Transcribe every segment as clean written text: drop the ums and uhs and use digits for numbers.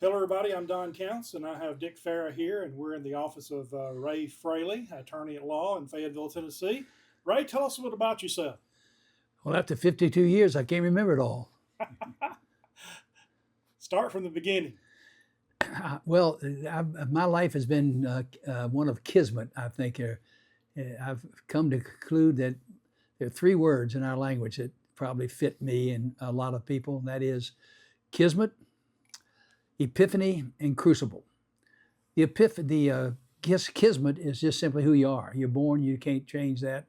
Hello, everybody. I'm Don Counts, and I have Dick Farah here, and we're in the office of Ray Fraley, attorney at law in Fayetteville, Tennessee. Ray, tell us a bit about yourself. Well, after 52 years, I can't remember it all. Start from the beginning. Well, my life has been one of kismet, I think. I've come to conclude that there are three words in our language that probably fit me and a lot of people, and that is kismet, epiphany, and crucible. The kismet is just simply who you are. You're born, you can't change that.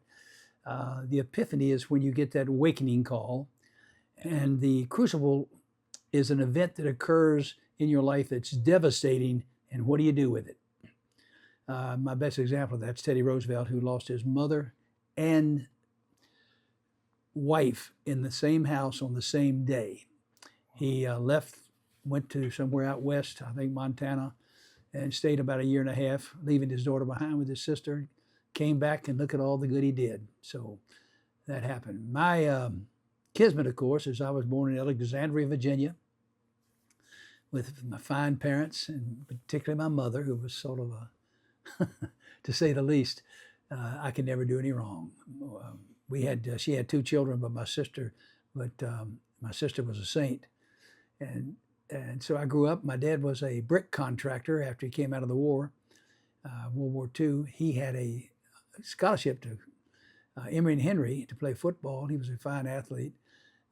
The epiphany is when you get that awakening call, and the crucible is an event that occurs in your life that's devastating, and what do you do with it? My best example of that's Teddy Roosevelt, who lost his mother and wife in the same house on the same day. He left, went to somewhere out west, I think Montana, and stayed about a year and a half, leaving his daughter behind with his sister. Came back and look at all the good he did. So that happened. My kismet, of course, is I was born in Alexandria, Virginia, with my fine parents, and particularly my mother, who was sort of a, to say the least, I could never do any wrong. She had two children, but my sister was a saint, and so I grew up. My dad was a brick contractor after he came out of the war, World War II. He had a scholarship to Emory and Henry to play football. He was a fine athlete,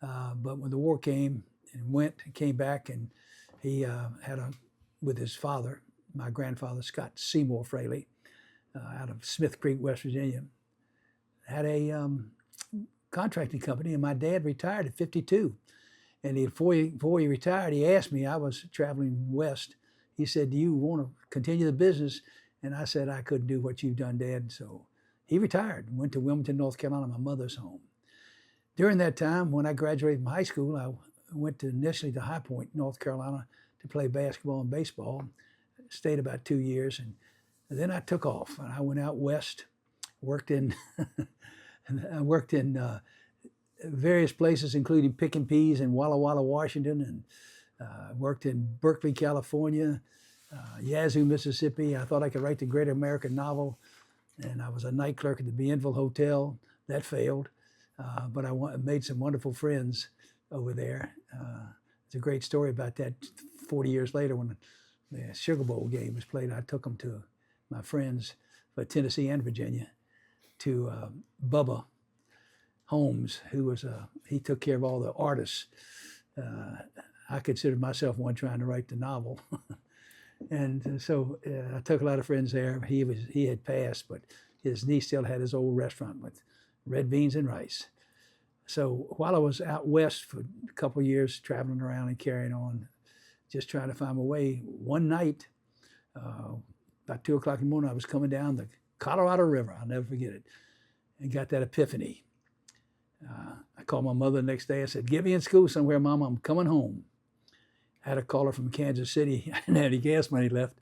but when the war came and came back, and he with his father, my grandfather, Scott Seymour Fraley, out of Smith Creek, West Virginia, had a contracting company, and my dad retired at 52. And before he retired, he asked me, I was traveling west, he said, do you want to continue the business? And I said, I couldn't do what you've done, Dad. So he retired and went to Wilmington, North Carolina, my mother's home. During that time, when I graduated from high school, I went initially to High Point, North Carolina, to play basketball and baseball. Stayed about 2 years, and then I took off. And I went out west, worked in various places, including picking peas in Walla Walla, Washington, and worked in Berkeley, California, Yazoo, Mississippi. I thought I could write the great American novel, and I was a night clerk at the Bienville Hotel. That failed, but I made some wonderful friends over there. It's a great story about that. 40 years later, when the Sugar Bowl game was played, I took them to my friends for Tennessee and Virginia to Bubba Holmes, who was he took care of all the artists. I considered myself one trying to write the novel, and so I took a lot of friends there. He had passed, but his niece still had his old restaurant with red beans and rice. So while I was out west for a couple of years, traveling around and carrying on, just trying to find my way, one night, about 2 o'clock in the morning, I was coming down the Colorado River. I'll never forget it, and got that epiphany. I called my mother the next day. I said, get me in school somewhere, Mom. I'm coming home. I had a caller from Kansas City. I didn't have any gas money left.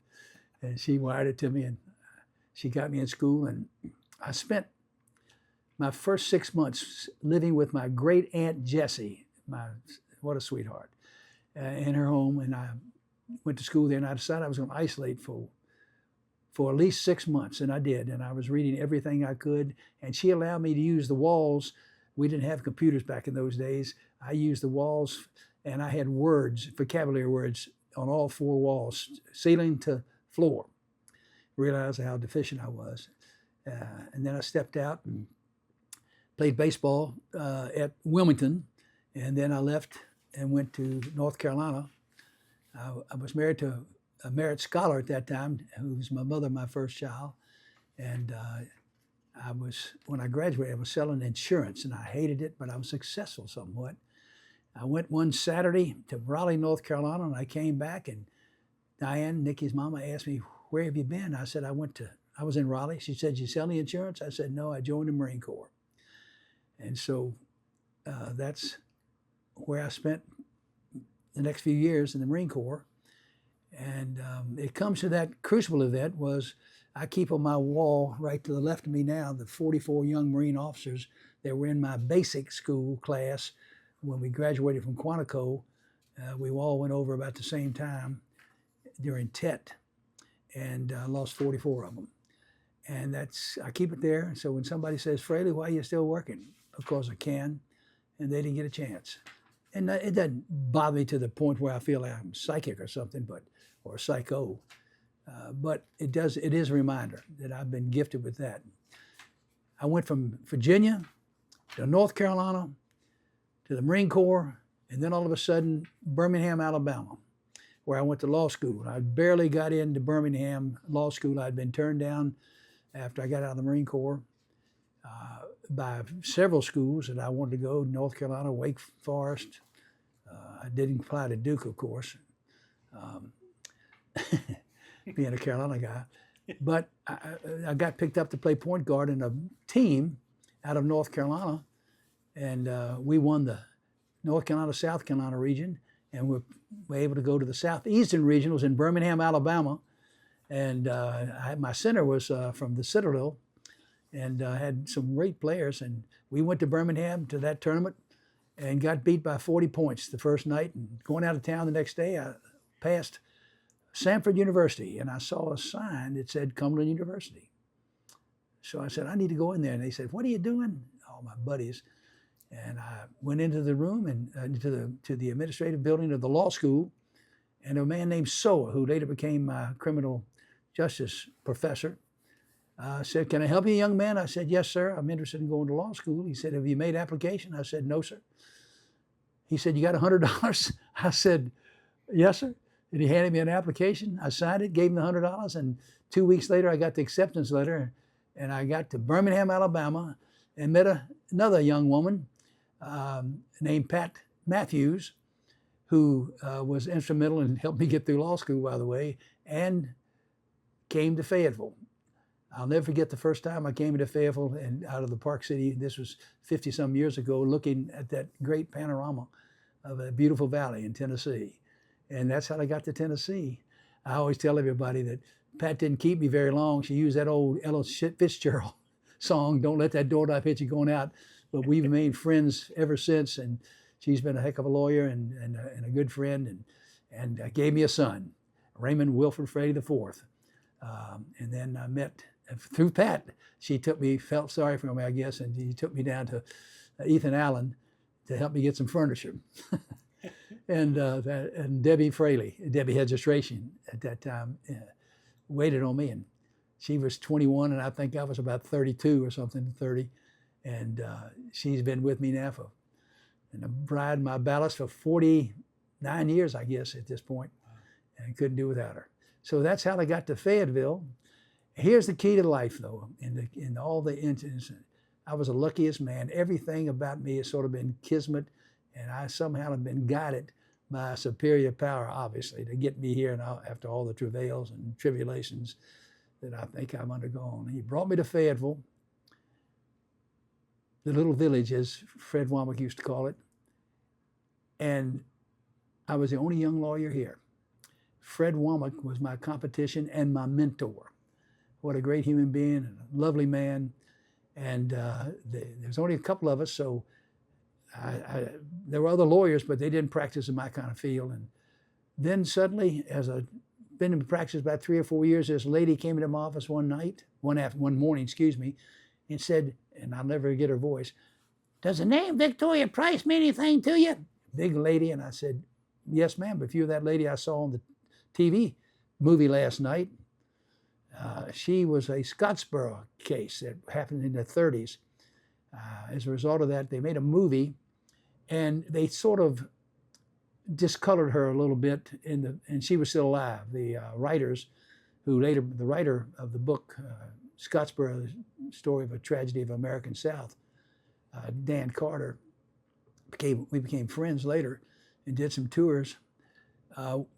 And she wired it to me, and she got me in school. And I spent my first 6 months living with my great Aunt Jessie. What a sweetheart. In her home. And I went to school there, and I decided I was going to isolate for at least 6 months. And I did. And I was reading everything I could. And she allowed me to use the walls. We didn't have computers back in those days. I used the walls, and I had words, vocabulary words, on all four walls, ceiling to floor. Realized how deficient I was. And then I stepped out and played baseball at Wilmington, and then I left and went to North Carolina. I was married to a Merit Scholar at that time, who was my mother, my first child, and when I graduated, I was selling insurance, and I hated it, but I was successful somewhat. I went one Saturday to Raleigh, North Carolina, and I came back, and Diane, Nikki's mama, asked me, where have you been? I said, I was in Raleigh. She said, you selling insurance? I said, no, I joined the Marine Corps. And so that's where I spent the next few years in the Marine Corps. And it comes to that crucible event was I keep on my wall right to the left of me now the 44 young Marine officers that were in my basic school class when we graduated from Quantico. We all went over about the same time. during Tet, and lost 44 of them. And I keep it there. So when somebody says, Fraley, why are you still working? Because I can, and they didn't get a chance. And it doesn't bother me to the point where I feel like I'm psychic or something, or psycho. But it is a reminder that I've been gifted with that. I went from Virginia to North Carolina to the Marine Corps, and then all of a sudden, Birmingham, Alabama, where I went to law school. I barely got into Birmingham Law School. I'd been turned down after I got out of the Marine Corps by several schools that I wanted to go, North Carolina, Wake Forest. I didn't apply to Duke, of course, being a Carolina guy. But I got picked up to play point guard in a team out of North Carolina, and we won the North Carolina, South Carolina region, and we were able to go to the Southeastern region. It was in Birmingham, Alabama, and my center was from the Citadel, and had some great players. And we went to Birmingham to that tournament and got beat by 40 points the first night. And going out of town the next day, I passed Samford University, and I saw a sign that said Cumberland University. So I said, I need to go in there. And they said, what are you doing? All my buddies. And I went into the room and to the administrative building of the law school, and a man named Soa, who later became my criminal justice professor, said, can I help you, young man? I said, yes, sir. I'm interested in going to law school. He said, have you made application? I said, no, sir. He said, you got $100? I said, yes, sir. And he handed me an application. I signed it, gave him the $100, and 2 weeks later, I got the acceptance letter, and I got to Birmingham, Alabama, and met another young woman named Pat Matthews, who was instrumental in helping me get through law school, by the way, and came to Fayetteville. I'll never forget the first time I came into Fayetteville and out of the Park City. This was 50-some years ago, looking at that great panorama of a beautiful valley in Tennessee. And that's how I got to Tennessee. I always tell everybody that Pat didn't keep me very long. She used that old Ella Fitzgerald song, Don't Let That Doorknob Hit You Going Out. But we've remained friends ever since, and she's been a heck of a lawyer and a good friend, and gave me a son, Raymond Wilford Fraley IV. And then I met, through Pat, she felt sorry for me, I guess, and she took me down to Ethan Allen to help me get some furniture. and Debbie Fraley, Debbie Registration at that time, waited on me, and she was 21, and I think I was about 32 or something, 30. And she's been with me now and a bride, my ballast, for 49 years, I guess, at this point, and I couldn't do without her. So that's how I got to Fayetteville. Here's the key to life, though, in all the incidents. I was the luckiest man. Everything about me has sort of been kismet, and I somehow have been guided by a superior power, obviously, to get me here after all the travails and tribulations that I think I've undergone. He brought me to Fayetteville, the little village, as Fred Womack used to call it. And I was the only young lawyer here. Fred Womack was my competition and my mentor. What a great human being and a lovely man. And there's only a couple of us, so there were other lawyers, but they didn't practice in my kind of field. And then suddenly, as I've been in practice about 3 or 4 years, this lady came into my office one morning, and said, and I'll never get her voice, does the name Victoria Price mean anything to you? Big lady. And I said, yes, ma'am. But if you're that lady I saw on the TV movie last night, she was a Scottsboro case that happened in the 30s. As a result of that, they made a movie, and they sort of discolored her a little bit, and she was still alive. The writers, the writer of the book, Scottsboro, the Story of a Tragedy of American South, Dan Carter, we became friends later and did some tours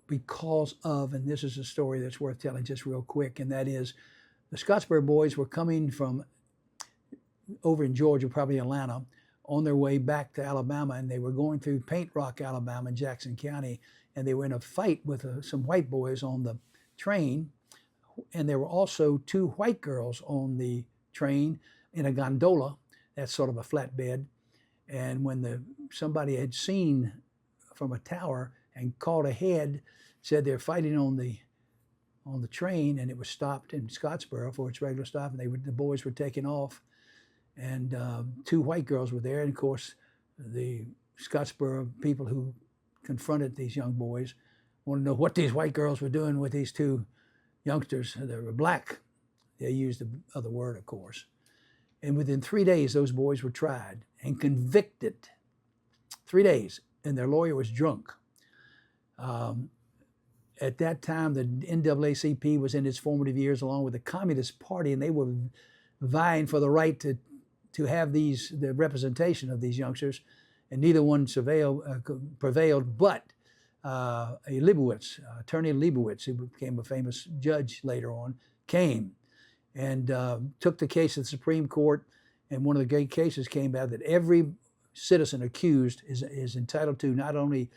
because of, and this is a story that's worth telling just real quick, and that is the Scottsboro boys were coming from over in Georgia, probably Atlanta, on their way back to Alabama, and they were going through Paint Rock, Alabama, in Jackson County, and they were in a fight with some white boys on the train, and there were also 2 white girls on the train in a gondola, that's sort of a flatbed, and when somebody had seen from a tower and called ahead, said they're fighting on the on the train, and it was stopped in Scottsboro for its regular stop, and the boys were taking off, and 2 white girls were there, and of course the Scottsboro people who confronted these young boys wanted to know what these white girls were doing with these 2 youngsters that were black. They used the other word, of course. And within 3 days, those boys were tried and convicted. 3 days, and their lawyer was drunk. At that time, the NAACP was in its formative years along with the Communist Party, and they were vying for the right to have the representation of these youngsters, and neither one prevailed, but Attorney Leibowitz, who became a famous judge later on, came and took the case to the Supreme Court, and one of the great cases came out that every citizen accused is entitled to not only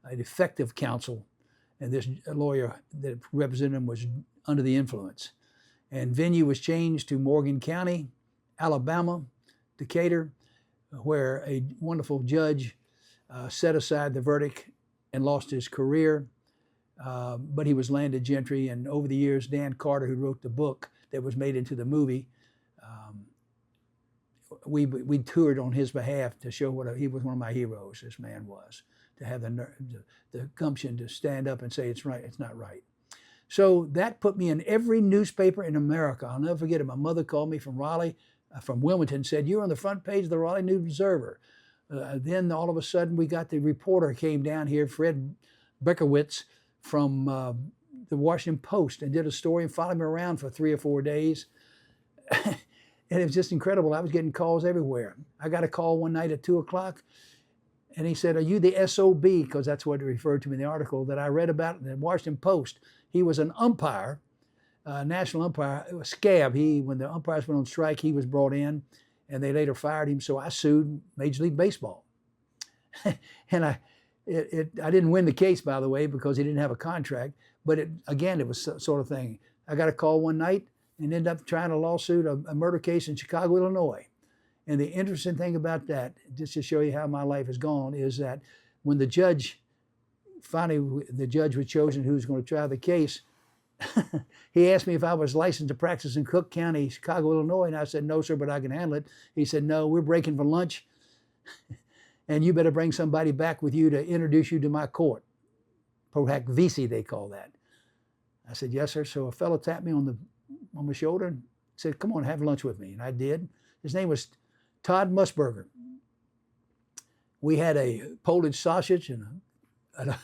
an effective counsel, and this lawyer that represented him was under the influence. And venue was changed to Morgan County, Alabama, Decatur, where a wonderful judge set aside the verdict and lost his career, but he was landed gentry. And over the years, Dan Carter, who wrote the book that was made into the movie, we toured on his behalf to show he was one of my heroes, this man was, to have the gumption to stand up and say it's right, it's not right. So that put me in every newspaper in America. I'll never forget it. My mother called me from Raleigh, from Wilmington, said, "You're on the front page of the Raleigh News Observer." Then all of a sudden we got the reporter came down here, Fred Beckerwitz from the Washington Post, and did a story and followed me around for 3 or 4 days. And it was just incredible. I was getting calls everywhere. I got a call one night at 2 o'clock, and he said, "Are you the SOB?" Because that's what it referred to in the article that I read about in the Washington Post. He was an umpire, national umpire, it was scab. When the umpires went on strike, he was brought in, and they later fired him. So I sued Major League Baseball. And I didn't win the case, by the way, because he didn't have a contract. But it was sort of thing. I got a call one night and ended up trying a lawsuit, a murder case in Chicago, Illinois. And the interesting thing about that, just to show you how my life has gone, is that when the judge was chosen who was going to try the case, he asked me if I was licensed to practice in Cook County, Chicago, Illinois, and I said, "No, sir, but I can handle it." He said, "No, we're breaking for lunch, and you better bring somebody back with you to introduce you to my court." Prohac Vici, they call that. I said, "Yes, sir." So a fellow tapped me on my shoulder and said, "Come on, have lunch with me." And I did. His name was Todd Musburger. We had a Polish sausage and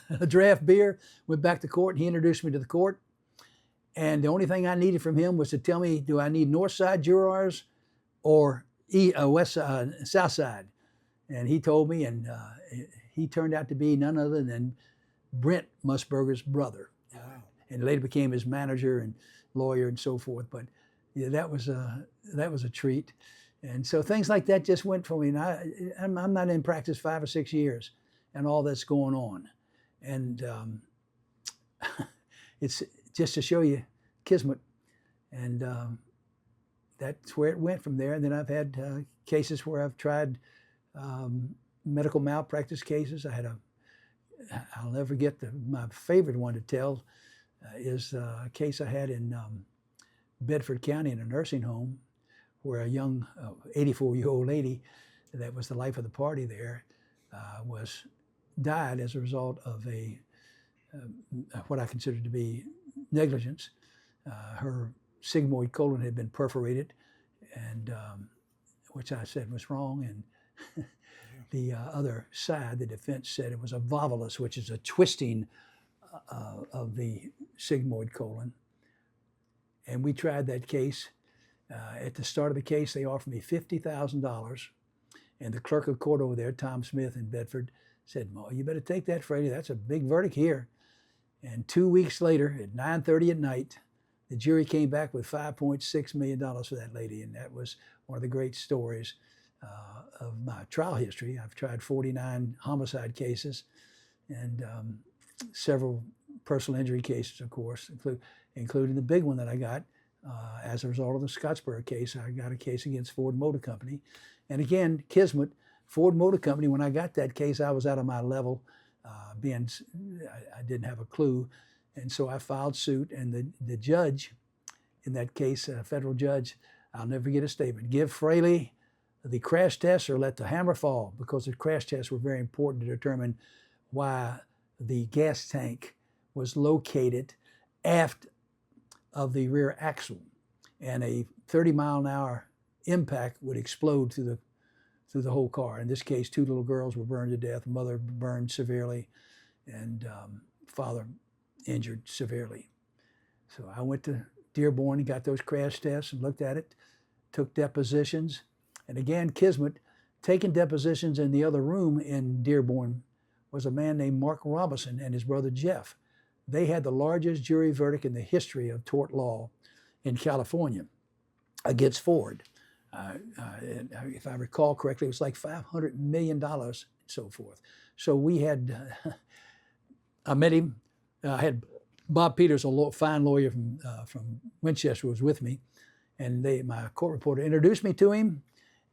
a draft beer, went back to court, and he introduced me to the court. And the only thing I needed from him was to tell me, do I need north side jurors or south side? And he told me, and he turned out to be none other than Brent Musburger's brother. Wow. And later became his manager and lawyer and so forth. But yeah, that was a treat. And so things like that just went for me. And I'm not in practice 5 or 6 years, and all that's going on. And it's just to show you kismet. And that's where it went from there. And then I've had cases where I've tried medical malpractice cases. I'll never forget my favorite one to tell is a case I had in Bedford County in a nursing home, where a young 84-year-old lady that was the life of the party there died as a result of what I consider to be negligence. Her sigmoid colon had been perforated, and which I said was wrong. And the other side, the defense, said it was a volvulus, which is a twisting of the sigmoid colon. And we tried that case. At the start of the case, they offered me $50,000. And the clerk of court over there, Tom Smith in Bedford, said, "Well, you better take that, Fraley. That's a big verdict here." And 2 weeks later, at 9:30 at night, the jury came back with $5.6 million for that lady. And that was one of the great stories of my trial history. I've tried 49 homicide cases and several personal injury cases, of course, including the big one that I got as a result of the Scottsboro case. I got a case against Ford Motor Company. And again, kismet, Ford Motor Company, when I got that case, I was out of my level. I didn't have a clue. And so I filed suit, and the judge in that case, a federal judge, I'll never forget a statement: give Fraley the crash test or let the hammer fall, because the crash tests were very important to determine why the gas tank was located aft of the rear axle, and a 30-mile-an-hour impact would explode through the whole car. In this case, 2 little girls were burned to death, mother burned severely, and father injured severely. So I went to Dearborn and got those crash tests and looked at it, took depositions, and again, Kismet, taking depositions in the other room in Dearborn was a man named Mark Robinson and his brother Jeff. They had the largest jury verdict in the history of tort law in California against Ford. If I recall correctly, it was like $500 million and so forth. So we had, I met him. I had Bob Peters, a fine lawyer from Winchester, was with me, and my court reporter introduced me to him,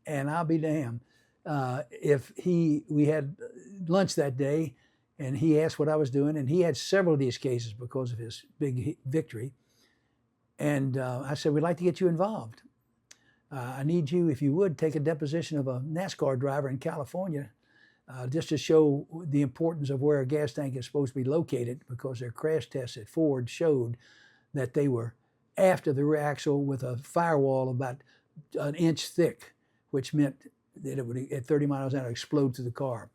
and I'll be damned. We had lunch that day, and he asked what I was doing, and he had several of these cases because of his big victory. And I said, we'd like to get you involved. I need you, if you would, take a deposition of a NASCAR driver in California, just to show the importance of where a gas tank is supposed to be located, because their crash tests at Ford showed that they were after the rear axle with a firewall about an inch thick, which meant that it would, at 30 miles an hour, explode through the car.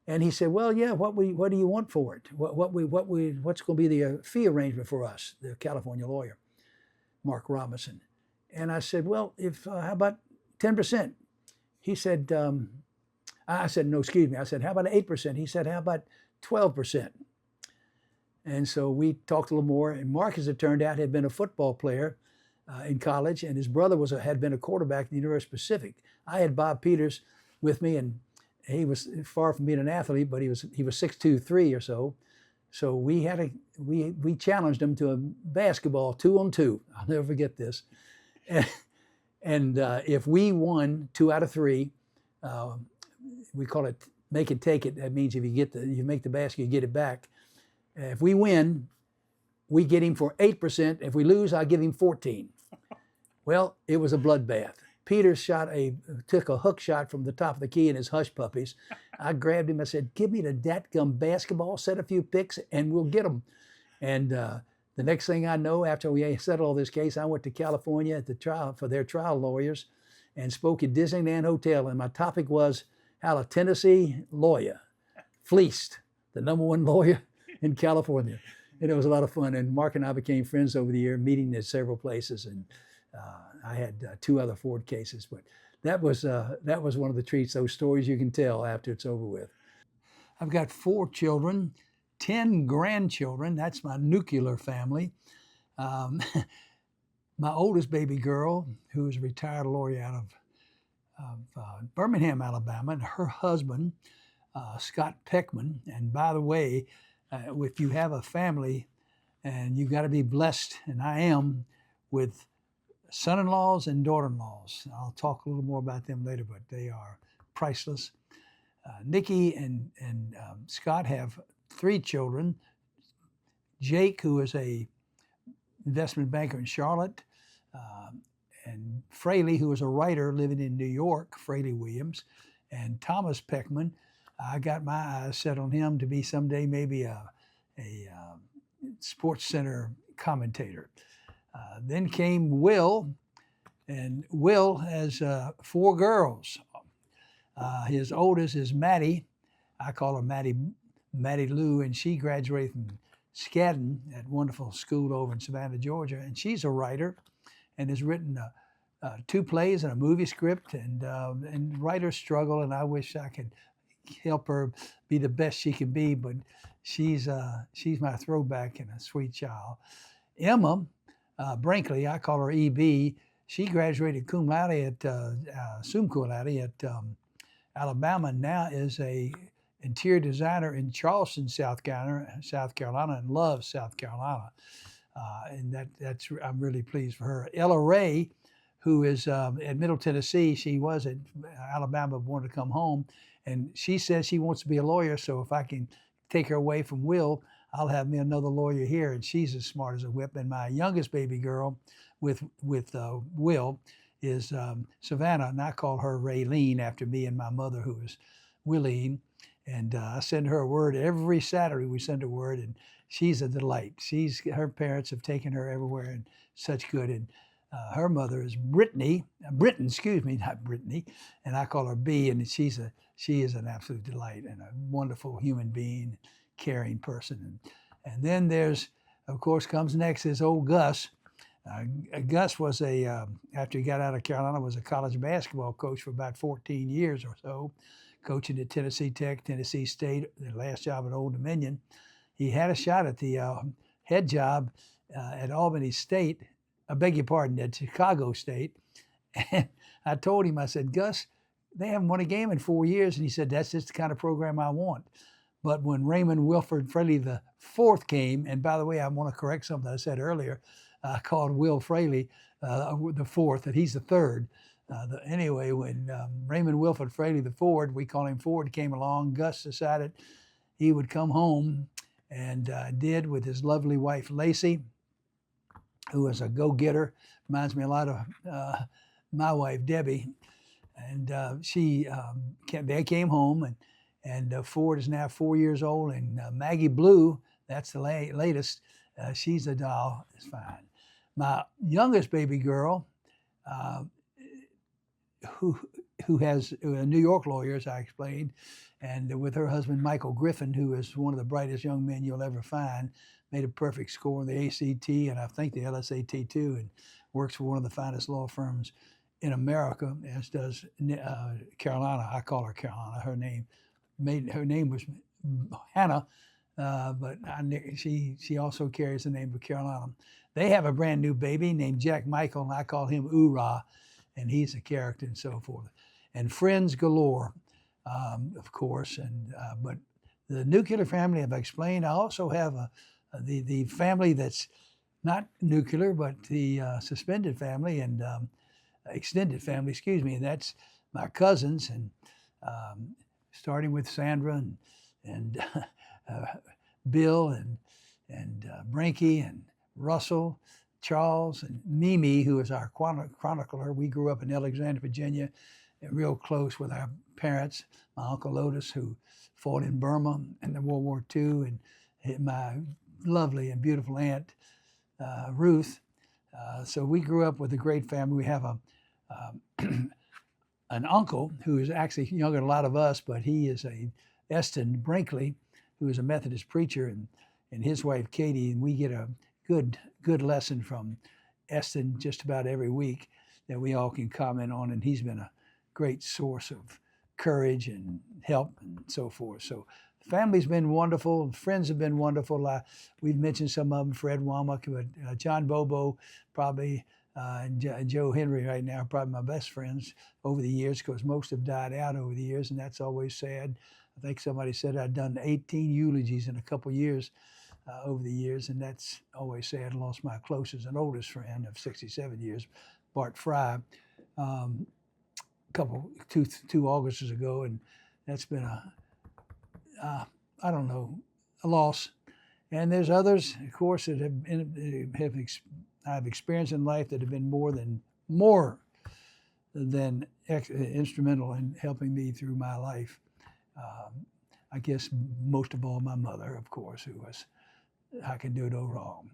And he said, well, yeah, what do you want for it? What's going to be the fee arrangement for us, the California lawyer, Mark Robinson? And I said, well, how about 10%? He said, I said, no, excuse me. I said, how about 8%? He said, how about 12%? And so we talked a little more. And Mark, as it turned out, had been a football player in college, and his brother had been a quarterback at the University of Pacific. I had Bob Peters with me, and he was far from being an athlete, but he was 6'2", 3 or so. So we challenged him to a basketball 2-on-2. I'll never forget this. And if we won 2 out of 3, we call it make it take it. That means if you make the basket, you get it back. If we win, we get him for 8%. If we lose, I give him 14. Well, it was a bloodbath. Peters took a hook shot from the top of the key in his hush puppies. I grabbed him. I said, give me the dadgum basketball, set a few picks, and we'll get them. And the next thing I know, after we settled all this case, I went to California at the trial for their trial lawyers and spoke at Disneyland Hotel. And my topic was how a Tennessee lawyer fleeced the #1 lawyer in California. And it was a lot of fun. And Mark and I became friends over the year, meeting at several places. And I had 2 other Ford cases, but that was one of the treats, those stories you can tell after it's over with. I've got 4 children, 10 grandchildren. That's my nuclear family. My oldest baby girl, who is a retired lawyer out of Birmingham, Alabama, and her husband, Scott Peckman. And by the way, if you have a family, and you've got to be blessed, and I am, with son-in-laws and daughter-in-laws. I'll talk a little more about them later, but they are priceless. Nikki and Scott have 3 children. Jake, who is a investment banker in Charlotte, and Fraley, who is a writer living in New York, Fraley Williams, and Thomas Peckman. I got my eyes set on him to be someday maybe a Sports Center commentator. Then came Will, and Will has 4 girls. His oldest is Maddie. I call her Maddie Lou, and she graduated from Skadden, that wonderful school over in Savannah, Georgia, and she's a writer and has written 2 plays and a movie script, and writers struggle, and I wish I could help her be the best she can be, but she's my throwback and a sweet child. Emma Brinkley, I call her EB. She graduated cum laude summa cum laude at Alabama, and now is a interior designer in Charleston, South Carolina, and loves South Carolina. And I'm really pleased for her. Ella Ray, who is at Middle Tennessee, she was at Alabama, but wanted to come home, and she says she wants to be a lawyer. So if I can take her away from Will, I'll have me another lawyer here, and she's as smart as a whip. And my youngest baby girl with Will is Savannah, and I call her Raylene after me and my mother, who is Willeen. And I send her a word every Saturday. We send a word, and she's a delight. Her parents have taken her everywhere, and such good. And her mother is Britton, excuse me, not Brittany, and I call her B. And she is an absolute delight and a wonderful human being, caring person. And then there's, of course, comes next is old Gus. Gus was after he got out of Carolina, was a college basketball coach for about 14 years or so, coaching at Tennessee Tech, Tennessee State, the last job at Old Dominion. He had a shot at the head job at Albany State, I beg your pardon, at Chicago State. And I told him, I said, Gus, they haven't won a game in 4 years. And he said, that's just the kind of program I want. But when Raymond Wilford Fraley the fourth came, and by the way, I want to correct something I said earlier, I called Will Fraley the fourth, and he's the third. Anyway, when Raymond Wilford Fraley the Ford, we call him Ford, came along, Gus decided he would come home, and did, with his lovely wife Lacey, who was a go-getter. Reminds me a lot of my wife Debbie. And they came home, and Ford is now 4 years old, and Maggie Blue, that's the latest. She's a doll. It's fine. My youngest baby girl, who has a New York lawyer, as I explained, and with her husband Michael Griffin, who is one of the brightest young men you'll ever find, made a perfect score in the ACT and I think the LSAT too, and works for one of the finest law firms in America, as does Carolina. I call her Carolina. Her name was Hannah, but she also carries the name of Carolina. They have a brand new baby named Jack Michael, and I call him Oorah, and he's a character and so forth. And friends galore, of course. But the nuclear family I've explained. I also have the family that's not nuclear, but the suspended family and extended family, excuse me, and that's my cousins, and starting with Sandra and Bill and Brinky and Russell, Charles, and Mimi, who is our chronicler. We grew up in Alexandria, Virginia, real close with our parents. My Uncle Otis, who fought in Burma in the World War II, and my lovely and beautiful aunt, Ruth. So we grew up with a great family. We have an uncle who is actually younger than a lot of us, but he is Eston Brinkley, who is a Methodist preacher, and his wife Katie, and we get a good lesson from Eston just about every week that we all can comment on, and he's been a great source of courage and help and so forth. So the family's been wonderful, friends have been wonderful. We've mentioned some of them, Fred Womack, but John Bobo probably, and Joe Henry right now are probably my best friends over the years, because most have died out over the years, and that's always sad. I think somebody said I'd done 18 eulogies in a couple years over the years, and that's always sad. I lost my closest and oldest friend of 67 years, Bart Fry, two Augusts ago, and that's been a loss. And there's others, of course, that I've experienced in life that have been more than instrumental in helping me through my life. I guess most of all my mother, of course, who was, I can do no wrong,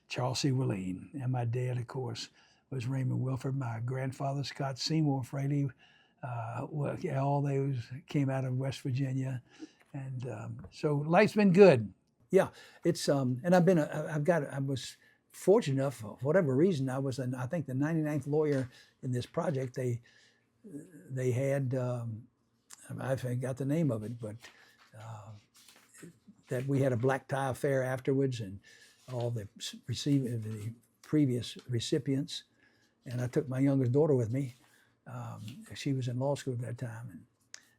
Charles C. Willeen. And my dad, of course, was Raymond Wilford. My grandfather, Scott Seymour Fraley, all those came out of West Virginia. And so life's been good. Yeah, it's, and I was fortunate enough, for whatever reason, I was, I think, the 99th lawyer in this project. They had, I forgot the name of it, but that we had a black tie affair afterwards, and all the previous recipients. And I took my youngest daughter with me. She was in law school at that time, and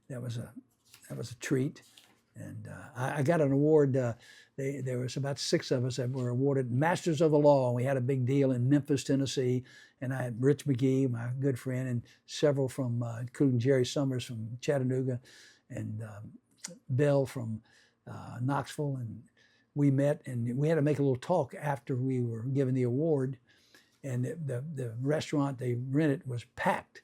that was a treat. And I got an award. There was about 6 of us that were awarded Masters of the Law. We had a big deal in Memphis, Tennessee, and I had Rich McGee, my good friend, and several from, including Jerry Summers from Chattanooga, and Bell from Knoxville, and we met, and we had to make a little talk after we were given the award. And the restaurant they rented was packed.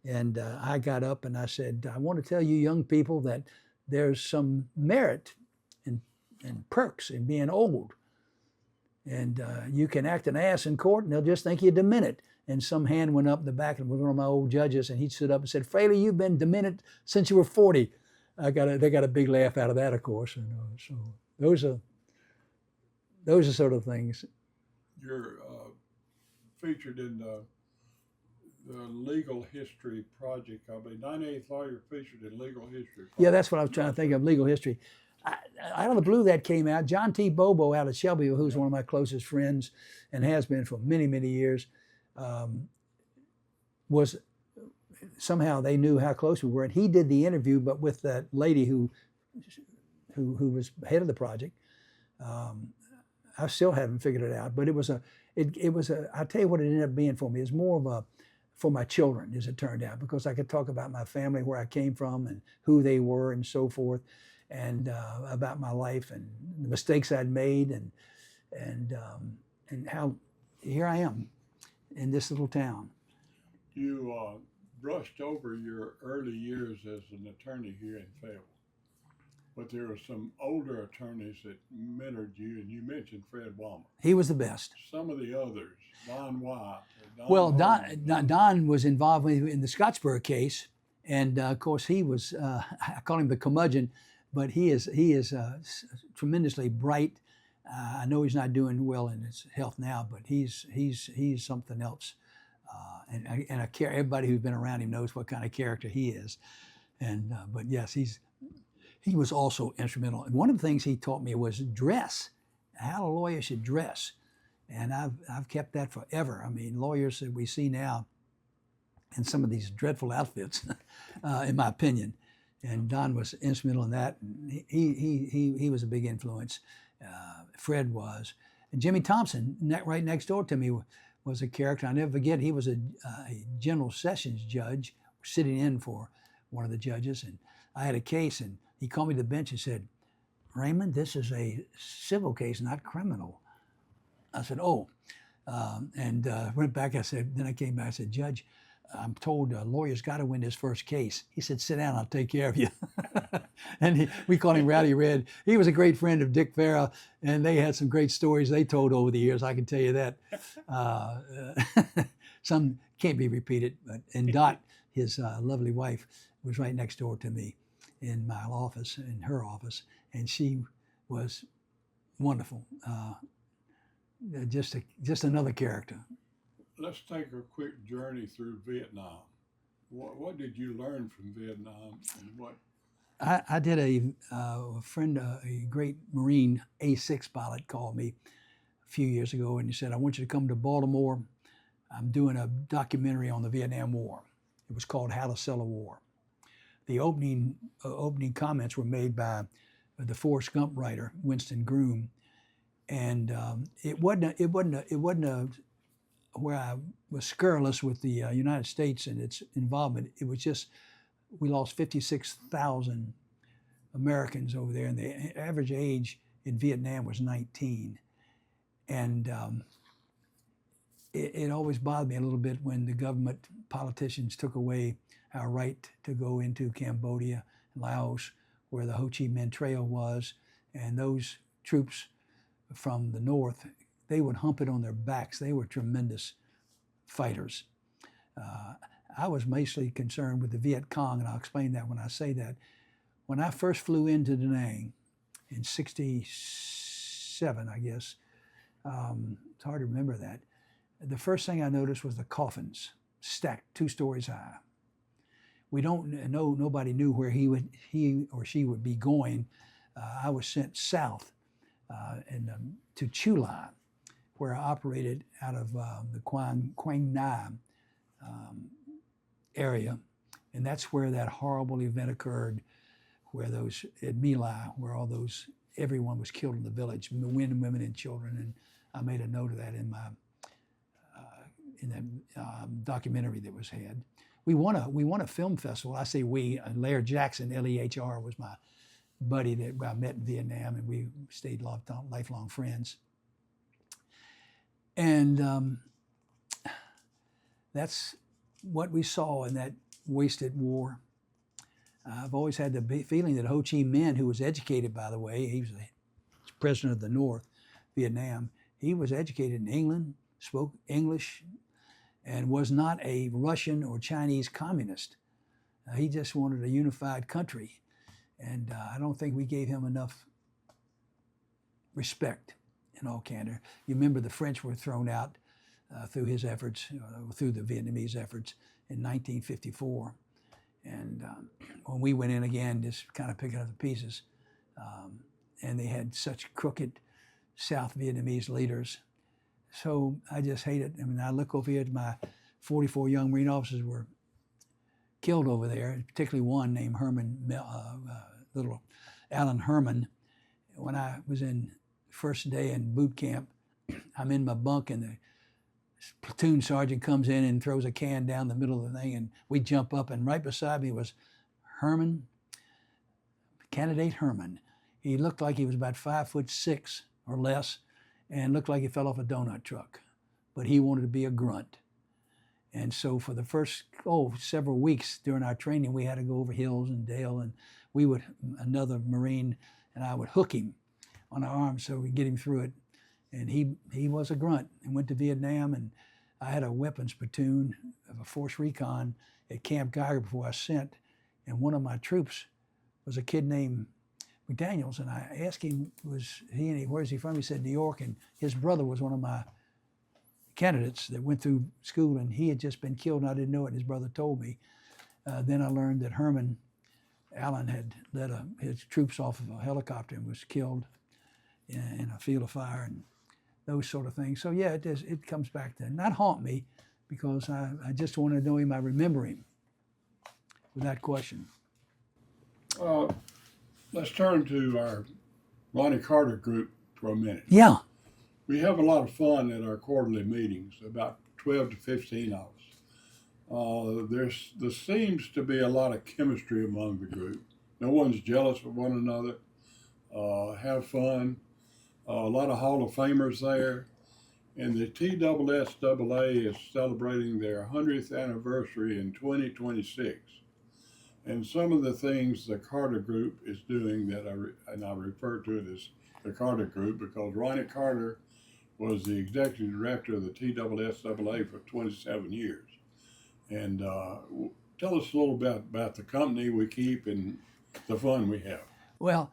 And I got up and I said, I want to tell you young people that there's some merit and perks in being old. And you can act an ass in court and they'll just think you're demented. And some hand went up in the back and was one of my old judges, and he stood up and said, Fraley, you've been demented since you were 40. They got a big laugh out of that, of course. And, so those are sort of things. You're featured in the Legal History Project. 98th Lawyer featured in Legal History Project. Yeah, that's what I was trying to think of, legal history. Out of the blue that came out. John T. Bobo out of Shelbyville, who's one of my closest friends and has been for many, many years, was somehow they knew how close we were. And he did the interview, but with that lady who was head of the project. I still haven't figured it out, but it was a, I'll tell you what it ended up being for me. It's more of for my children, as it turned out, because I could talk about my family, where I came from and who they were and so forth, and about my life and the mistakes I'd made, and how here I am in this little town. You brushed over your early years as an attorney here in Fayetteville, but there were some older attorneys that mentored you, and you mentioned Fred Walmer. He was the best. Some of the others, Don White. Don was involved in the Scottsboro case, and of course he was. I call him the curmudgeon, but he is tremendously bright. I know he's not doing well in his health now, but he's something else. And everybody who's been around him knows what kind of character he is. And but yes, he was also instrumental. And one of the things he taught me was dress, how a lawyer should dress. And I've kept that forever. I mean, lawyers that we see now in some of these dreadful outfits, in my opinion. And Don was instrumental in that. He was a big influence. Fred was. And Jimmy Thompson, right next door to me, was a character. I'll never forget, he was a general sessions judge sitting in for one of the judges. And I had a case, and he called me to the bench and said, Raymond, this is a civil case, not criminal. I said, oh. And went back, then I came back, I said, Judge, I'm told a lawyer's got to win his first case. He said, sit down, I'll take care of you. And we called him Rowdy Red. He was a great friend of Dick Farah, and they had some great stories they told over the years, I can tell you that. Some can't be repeated, and Dot, his lovely wife, was right next door to me in my office, in her office, and she was wonderful. Just another character. Let's take a quick journey through Vietnam. What did you learn from Vietnam, and what? I did a friend, a great Marine A6 pilot, called me a few years ago, and he said, I want you to come to Baltimore. I'm doing a documentary on the Vietnam War. It was called How to Sell a War. The opening comments were made by the Forrest Gump writer, Winston Groom, and it wasn't where I was scurrilous with the United States and its involvement. It was just, we lost 56,000 Americans over there, and the average age in Vietnam was 19. And it always bothered me a little bit when the government politicians took away our right to go into Cambodia, Laos, where the Ho Chi Minh Trail was, and those troops from the north, they would hump it on their backs. They were tremendous fighters. I was mostly concerned with the Viet Cong, and I'll explain that when I say that. When I first flew into Da Nang in '67, I guess, it's hard to remember that, the first thing I noticed was the coffins stacked 2 stories high. We don't know, nobody knew where he or she would be going. I was sent south to Chu Lai, where I operated out of the Quang Nam area. And that's where that horrible event occurred, where at My Lai, where everyone was killed in the village, men, women, and children. And I made a note of that in my documentary that was had. We won a film festival. I say we, Laird Jackson, Lehr was my buddy that I met in Vietnam, and we stayed lifelong friends. And that's what we saw in that wasted war. I've always had the feeling that Ho Chi Minh, who was educated, by the way, he was the president of the North, Vietnam, he was educated in England, spoke English, and was not a Russian or Chinese communist. He just wanted a unified country. And I don't think we gave him enough respect, in all candor. You remember the French were thrown out through his efforts, through the Vietnamese efforts in 1954. And when we went in again, just kind of picking up the pieces, and they had such crooked South Vietnamese leaders. So I just hate it. I mean, I look over here at my 44 young Marine officers were killed over there, particularly one named little Alan Herman. When I was in first day in boot camp, I'm in my bunk and the platoon sergeant comes in and throws a can down the middle of the thing, and we jump up, and right beside me was Herman, Candidate Herman. He looked like he was about 5'6" or less, and looked like he fell off a donut truck, but he wanted to be a grunt. And so for the first several weeks during our training, we had to go over hills and dale, and another Marine and I would hook him on our arms so we'd get him through it. And he was a grunt and went to Vietnam, and I had a weapons platoon of a force recon at Camp Geiger before I sent, and one of my troops was a kid named McDaniels, and I asked him, where's he from? He said New York, and his brother was one of my candidates that went through school, and he had just been killed, and I didn't know it, and his brother told me. Then I learned that Alan had led his troops off of a helicopter and was killed in a field of fire, and those sort of things. So yeah, it comes back to not haunt me, because I just want to know him, I remember him, without question. Let's turn to our Ronnie Carter group for a minute. Yeah. We have a lot of fun at our quarterly meetings, about 12 to 15 of us. There seems to be a lot of chemistry among the group. No one's jealous of one another. Have fun. A lot of Hall of Famers there. And the TSSAA is celebrating their 100th anniversary in 2026. And some of the things the Carter Group is doing I refer to it as the Carter Group because Ronnie Carter was the executive director of the TSSAA for 27 years. And tell us a little bit about the company we keep and the fun we have. Well,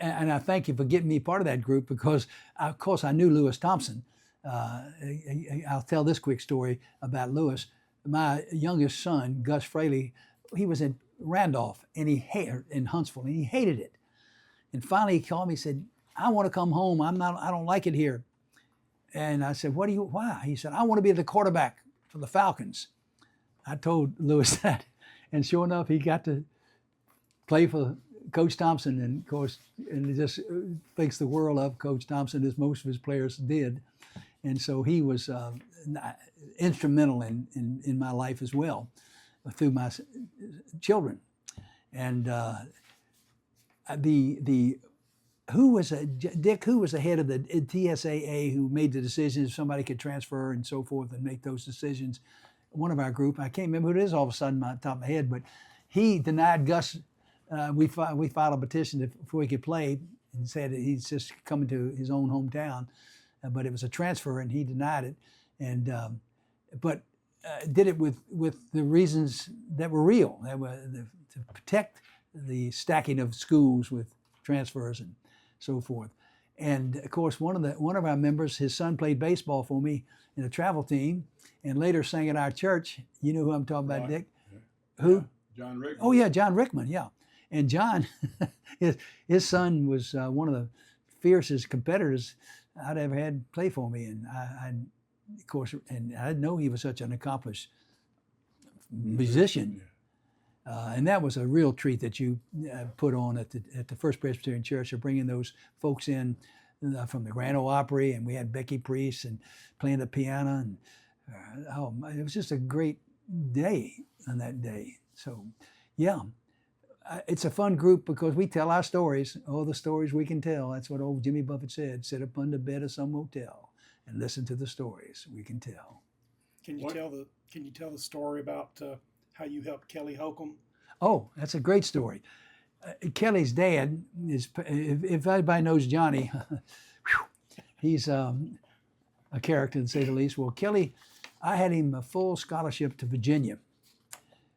and I thank you for getting me part of that group because, of course, I knew Lewis Thompson. I'll tell this quick story about Lewis. My youngest son, Gus Fraley, he was in Randolph and in Huntsville, and he hated it. And finally, he called me and said, "I want to come home. I don't like it here." And I said, "Why?" He said, "I want to be the quarterback for the Falcons." I told Lewis that, and sure enough, he got to play for Coach Thompson, and of course, and he just thinks the world of Coach Thompson, as most of his players did. And so he was instrumental in my life as well, through my children. And who was the head of the TSAA who made the decisions if somebody could transfer and so forth and make those decisions? One of our group, I can't remember who it is all of a sudden on top of my head, but he denied Gus. We filed a petition before he could play and said that he's just coming to his own hometown, but it was a transfer and he denied it, and but did it with the reasons that were real, that were to protect the stacking of schools with transfers and so forth. And of course, one of our members, his son played baseball for me in a travel team, and later sang at our church. You know who I'm talking about, Dick? Yeah. Who? John Rickman. Oh yeah, John Rickman. Yeah, and John, his son was one of the fiercest competitors I'd ever had play for me, and I of course, and I didn't know he was such an accomplished musician. Yeah. And that was a real treat that you put on at the First Presbyterian Church of bringing those folks in from the Grand Ole Opry, and we had Becky Priest and playing the piano, and it was just a great day on that day. So, yeah, It's a fun group because we tell our stories, all the stories we can tell. That's what old Jimmy Buffett said: sit up on the bed of some motel and listen to the stories we can tell. Can you tell the story about how you helped Kelly Holcomb? Oh, that's a great story. Kelly's dad is, if anybody knows Johnny, he's a character to say the least. Well, Kelly, I had him a full scholarship to Virginia,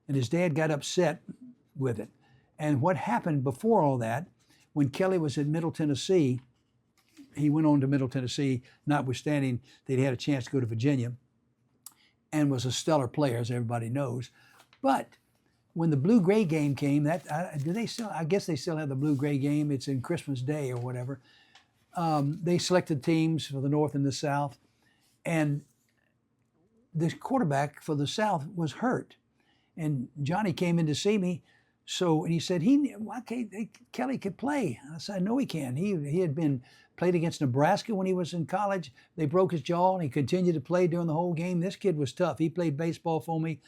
and his dad got upset with it. And what happened before all that, when Kelly was at Middle Tennessee, he went on to Middle Tennessee, notwithstanding that he had a chance to go to Virginia, and was a stellar player, as everybody knows. But when the blue-gray game came, do they still? I guess they still have the blue-gray game. It's in Christmas Day or whatever. They selected teams for the North and the South, and the quarterback for the South was hurt. And Johnny came in to see me, and he said, Kelly could play. I said, no, he can. He had played against Nebraska when he was in college. They broke his jaw, and he continued to play during the whole game. This kid was tough. He played baseball for me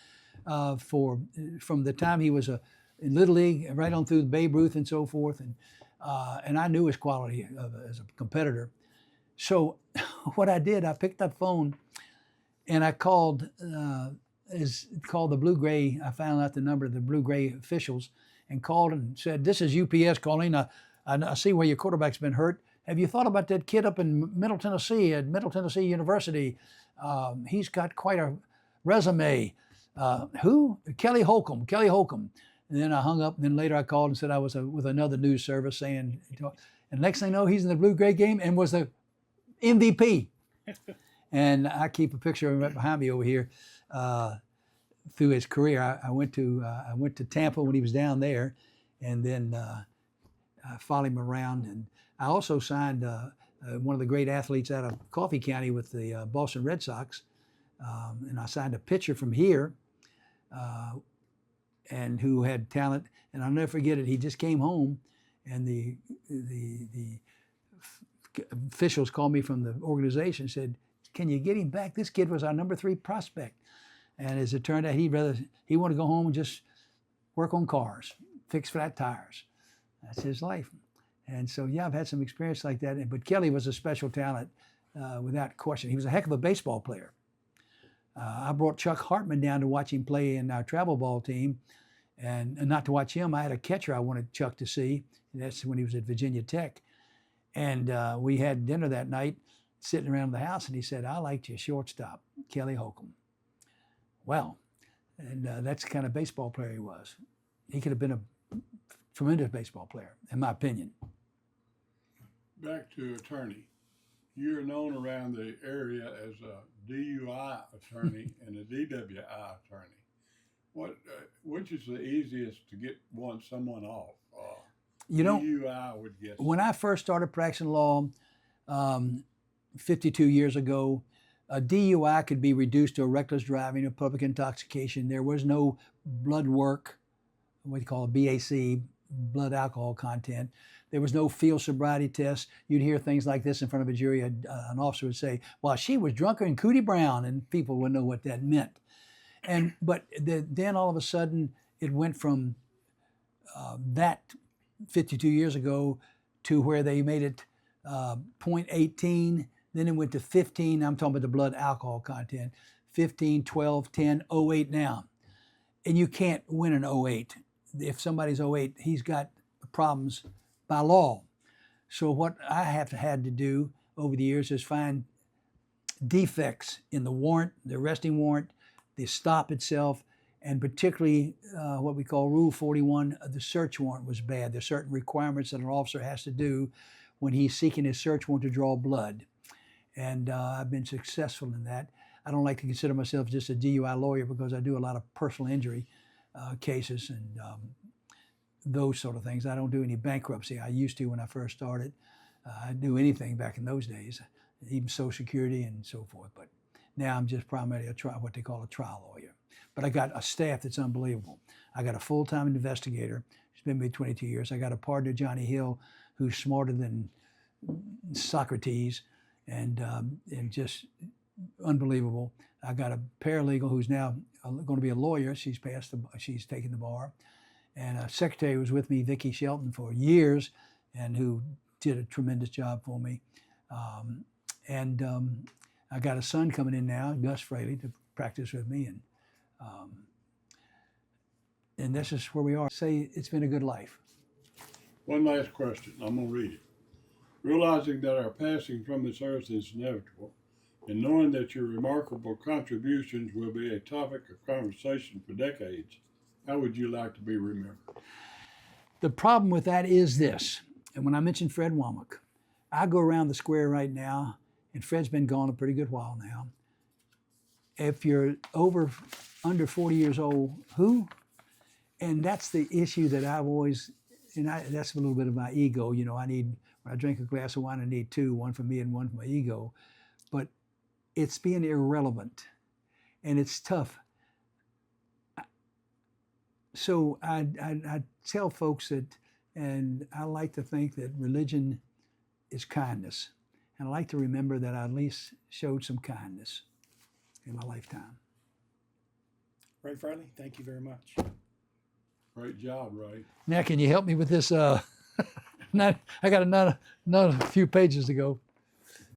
from the time he was in Little League, right on through Babe Ruth and so forth. And I knew his quality as a competitor. So what I did, I picked up the phone, and I called the blue-gray. I found out the number of the blue-gray officials and called and said, "This is UPS calling. I see where your quarterback's been hurt. Have you thought about that kid up in Middle Tennessee at Middle Tennessee University? He's got quite a resume." Who? Kelly Holcomb. Kelly Holcomb. And then I hung up. And then later I called and said I was with another news service saying, and next thing I know, he's in the blue-gray game and was the MVP. And I keep a picture of him right behind me over here. Through his career, I went to Tampa when he was down there, and then I followed him around. And I also signed one of the great athletes out of Coffee County with the Boston Red Sox, and I signed a pitcher from here, and who had talent. And I'll never forget it. He just came home, and the officials called me from the organization and said, "Can you get him back? This kid was our number 3 prospect." And as it turned out, he wanted to go home and just work on cars, fix flat tires. That's his life. And so, yeah, I've had some experience like that. But Kelly was a special talent, without question. He was a heck of a baseball player. I brought Chuck Hartman down to watch him play in our travel ball team. And not to watch him, I had a catcher I wanted Chuck to see. And that's when he was at Virginia Tech. And we had dinner that night, sitting around the house, and he said, "I liked your shortstop, Kelly Holcomb." Well, and that's the kind of baseball player he was. He could have been a tremendous baseball player, in my opinion. Back to attorney. You're known around the area as a DUI attorney and a DWI attorney. Which is the easiest to get someone off? DUI, I would guess. When I first started practicing law 52 years ago, a DUI could be reduced to a reckless driving or public intoxication. There was no blood work, what you call a BAC, blood alcohol content. There was no field sobriety test. You'd hear things like this in front of a jury. An officer would say, "Well, she was drunker than Cootie Brown," and people would know what that meant. But then all of a sudden, it went from that 52 years ago to where they made it 0.18. Then it went to 15. I'm talking about the blood alcohol content. 15, 12, 10, 08 now. And you can't win an 08. If somebody's 08, he's got problems by law. So what I have had to do over the years is find defects in the warrant, the arresting warrant, the stop itself, and particularly what we call Rule 41, the search warrant was bad. There's certain requirements that an officer has to do when he's seeking his search warrant to draw blood. And I've been successful in that. I don't like to consider myself just a DUI lawyer because I do a lot of personal injury cases and those sort of things. I don't do any bankruptcy. I used to when I first started. I'd do anything back in those days, even Social Security and so forth. But now I'm just primarily what they call a trial lawyer. But I got a staff that's unbelievable. I got a full-time investigator. He's been with me 22 years. I got a partner, Johnny Hill, who's smarter than Socrates. And just unbelievable. I got a paralegal who's now going to be a lawyer. She's taken the bar, And a secretary was with me, Vicki Shelton, for years, and who did a tremendous job for me. I got a son coming in now, Gus Fraley, to practice with me, and this is where we are. Say it's been a good life. One last question. I'm going to read it. Realizing that our passing from this earth is inevitable, and knowing that your remarkable contributions will be a topic of conversation for decades, how would you like to be remembered? The problem with that is this, and when I mentioned Fred Womack, I go around the square right now, and Fred's been gone a pretty good while now. If you're under 40 years old, who? And that's the issue that I've always, that's a little bit of my ego. You know, when I drink a glass of wine, I need two, one for me and one for my ego. But it's being irrelevant, and it's tough. So I tell folks that, and I like to think that religion is kindness. And I like to remember that I at least showed some kindness in my lifetime. Ray Fraley, thank you very much. Great job, Ray. Now, can you help me with this? I got another few pages to go.